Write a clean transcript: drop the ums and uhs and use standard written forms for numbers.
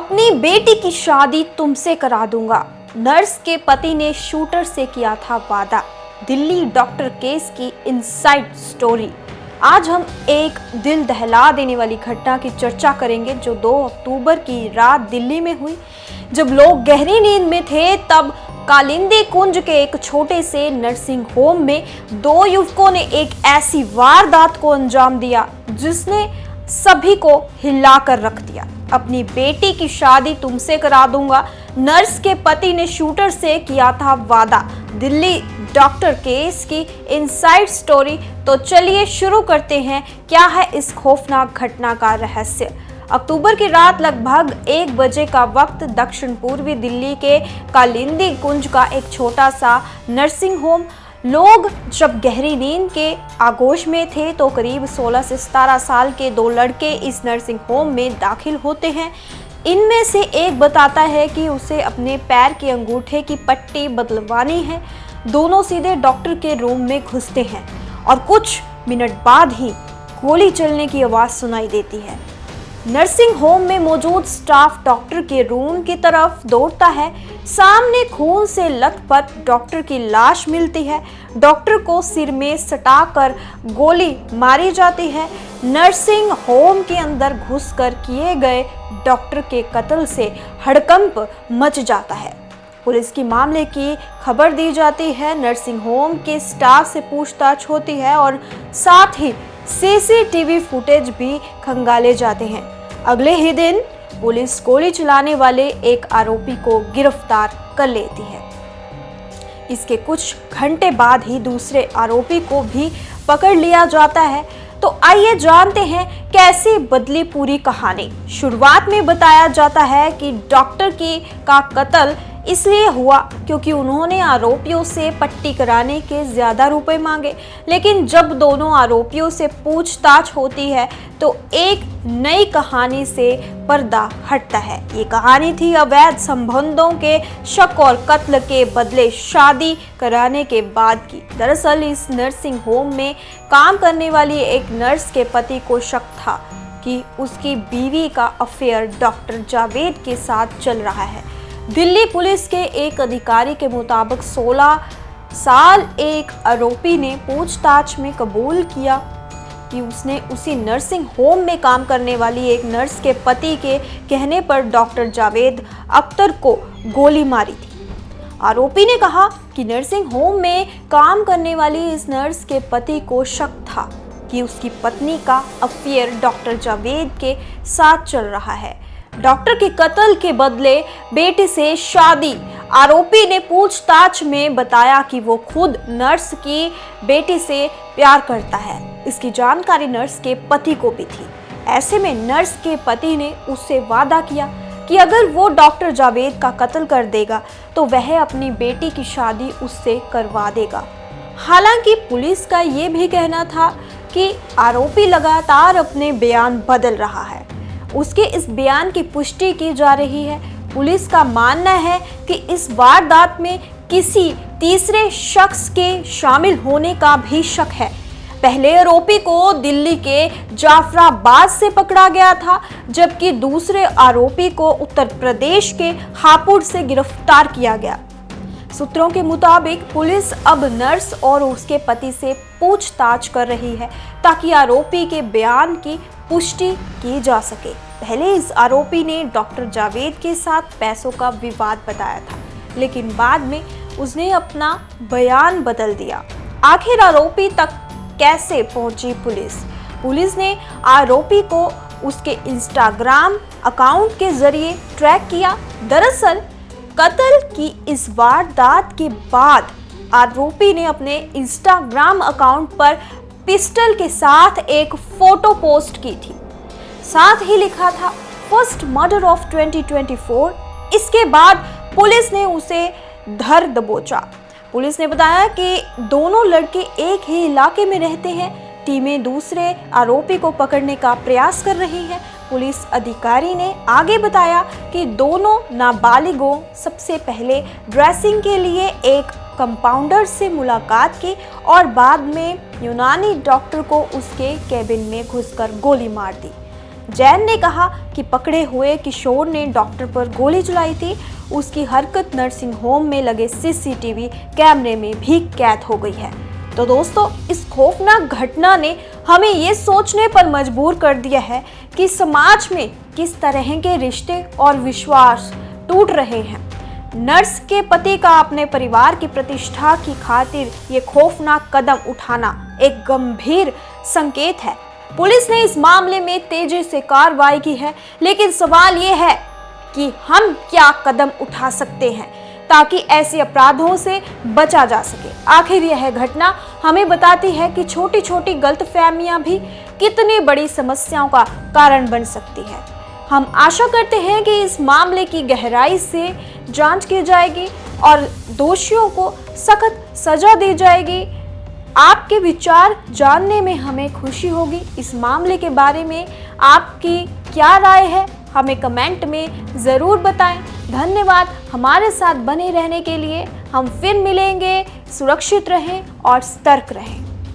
अपनी बेटी की शादी तुमसे करा दूंगा। नर्स के पति ने शूटर से किया था वादा। दिल्ली डॉक्टर केस की इनसाइड स्टोरी। आज हम एक दिल दहला देने वाली घटना की चर्चा करेंगे जो 2 अक्टूबर की रात दिल्ली में हुई। जब लोग गहरी नींद में थे तब कालिंदी कुंज के एक छोटे से नर्सिंग होम में 2 युवकों ने एक ऐसी वारदात को अंजाम दिया जिसने सभी को हिलाकर रख दिया। अपनी बेटी की शादी तुमसे करा दूंगा। नर्स के पति ने शूटर से किया था वादा। दिल्ली डॉक्टर केस की इनसाइड स्टोरी। तो चलिए शुरू करते हैं। क्या है इस खौफनाक घटना का रहस्य। अक्टूबर की रात लगभग 1 बजे का वक्त दक्षिण पूर्वी दिल्ली के कालिंदी कुंज का एक छोटा सा नर्सिंग होम। लोग जब गहरी नींद के आगोश में थे तो करीब 16 से 17 साल के 2 लड़के इस नर्सिंग होम में दाखिल होते हैं। इनमें से एक बताता है कि उसे अपने पैर के अंगूठे की पट्टी बदलवानी है। दोनों सीधे डॉक्टर के रूम में घुसते हैं और कुछ मिनट बाद ही गोली चलने की आवाज़ सुनाई देती है। नर्सिंग होम में मौजूद स्टाफ डॉक्टर के रूम की तरफ दौड़ता है। सामने खून से लथपथ डॉक्टर की लाश मिलती है। डॉक्टर को सिर में सटाकर गोली मारी जाती है। नर्सिंग होम के अंदर घुसकर किए गए डॉक्टर के कत्ल से हड़कंप मच जाता है। पुलिस की मामले की खबर दी जाती है। नर्सिंग होम के स्टाफ से पूछताछ होती है और साथ ही सीसीटीवी फुटेज भी खंगाले जाते हैं। अगले ही दिन पुलिस गोली चलाने वाले एक आरोपी को गिरफ्तार कर लेती है। इसके कुछ घंटे बाद ही दूसरे आरोपी को भी पकड़ लिया जाता है। तो आइए जानते हैं कैसे बदली पूरी कहानी। शुरुआत में बताया जाता है कि डॉक्टर का कत्ल इसलिए हुआ क्योंकि उन्होंने आरोपियों से पट्टी कराने के ज़्यादा रुपए मांगे। लेकिन जब दोनों आरोपियों से पूछताछ होती है तो एक नई कहानी से पर्दा हटता है। ये कहानी थी अवैध संबंधों के शक और कत्ल के बदले शादी कराने के बाद की। दरअसल इस नर्सिंग होम में काम करने वाली एक नर्स के पति को शक था कि उसकी बीवी का अफेयर डॉक्टर जावेद के साथ चल रहा है। दिल्ली पुलिस के एक अधिकारी के मुताबिक 16 साल एक आरोपी ने पूछताछ में कबूल किया कि उसने उसी नर्सिंग होम में काम करने वाली एक नर्स के पति के कहने पर डॉक्टर जावेद अख्तर को गोली मारी थी। आरोपी ने कहा कि नर्सिंग होम में काम करने वाली इस नर्स के पति को शक था कि उसकी पत्नी का अफेयर डॉक्टर जावेद के साथ चल रहा है। डॉक्टर के कत्ल के बदले बेटी से शादी। आरोपी ने पूछताछ में बताया कि वो खुद नर्स की बेटी से प्यार करता है। इसकी जानकारी नर्स के पति को भी थी। ऐसे में नर्स के पति ने उससे वादा किया कि अगर वो डॉक्टर जावेद का कत्ल कर देगा तो वह अपनी बेटी की शादी उससे करवा देगा। हालांकि पुलिस का ये भी कहना था कि आरोपी लगातार अपने बयान बदल रहा है। उसके इस बयान की पुष्टि की जा रही है। पुलिस का मानना है कि इस वारदात में किसी तीसरे शख्स के शामिल होने का भी शक है। पहले आरोपी को दिल्ली के जाफराबाद से पकड़ा गया था जबकि दूसरे आरोपी को उत्तर प्रदेश के हापुड़ से गिरफ्तार किया गया। सूत्रों के मुताबिक पुलिस अब नर्स और उसके पति से पूछताछ कर रही है ताकि आरोपी के बयान की पुष्टि की जा सके। पहले इस आरोपी ने डॉक्टर जावेद के साथ पैसों का विवाद बताया था, लेकिन बाद में उसने अपना बयान बदल दिया। आखिर आरोपी तक कैसे पहुंची पुलिस? पुलिस ने आरोपी को उसके इंस्टाग्राम अकाउंट के जरिए ट्रैक किया। दरअसल कत्ल की इस वारदात के बाद आरोपी ने अपने इंस्टाग्राम अकाउंट पर पिस्टल के साथ एक फोटो पोस्ट की थी। साथ ही लिखा था फर्स्ट मर्डर ऑफ 2024। इसके बाद पुलिस ने उसे धर दबोचा। पुलिस ने बताया कि दोनों लड़के एक ही इलाके में रहते हैं। टीमें दूसरे आरोपी को पकड़ने का प्रयास कर रही हैं। पुलिस अधिकारी ने आगे बताया कि दोनों नाबालिगों सबसे पहले ड्रेसिंग के लिए एक कंपाउंडर से मुलाकात की और बाद में यूनानी डॉक्टर को उसके कैबिन में घुसकर गोली मार दी। जैन ने कहा कि पकड़े हुए किशोर ने डॉक्टर पर गोली चलाई थी। उसकी हरकत नर्सिंग होम में लगे सीसीटीवी कैमरे में भी कैद हो गई है। तो दोस्तों, इस खौफनाक घटना ने हमें ये सोचने पर मजबूर कर दिया है कि समाज में किस तरह के रिश्ते और विश्वास टूट रहे हैं। नर्स के पति का अपने परिवार की प्रतिष्ठा की खातिर ये खौफनाक कदम उठाना एक गंभीर संकेत है। पुलिस ने इस मामले में तेजी से कार्रवाई की है, लेकिन सवाल ये है कि हम क्या कदम उठा सकते हैं ताकि ऐसे अपराधों से बचा जा सके। आखिर यह घटना हमें बताती है कि छोटी छोटी गलतफहमियां भी कितनी बड़ी समस्याओं का कारण बन सकती है। हम आशा करते हैं कि इस मामले की गहराई से जांच की जाएगी और दोषियों को सख्त सजा दी जाएगी। आपके विचार जानने में हमें खुशी होगी। इस मामले के बारे में आपकी क्या राय है, हमें कमेंट में ज़रूर बताएं। धन्यवाद हमारे साथ बने रहने के लिए। हम फिर मिलेंगे। सुरक्षित रहें और सतर्क रहें।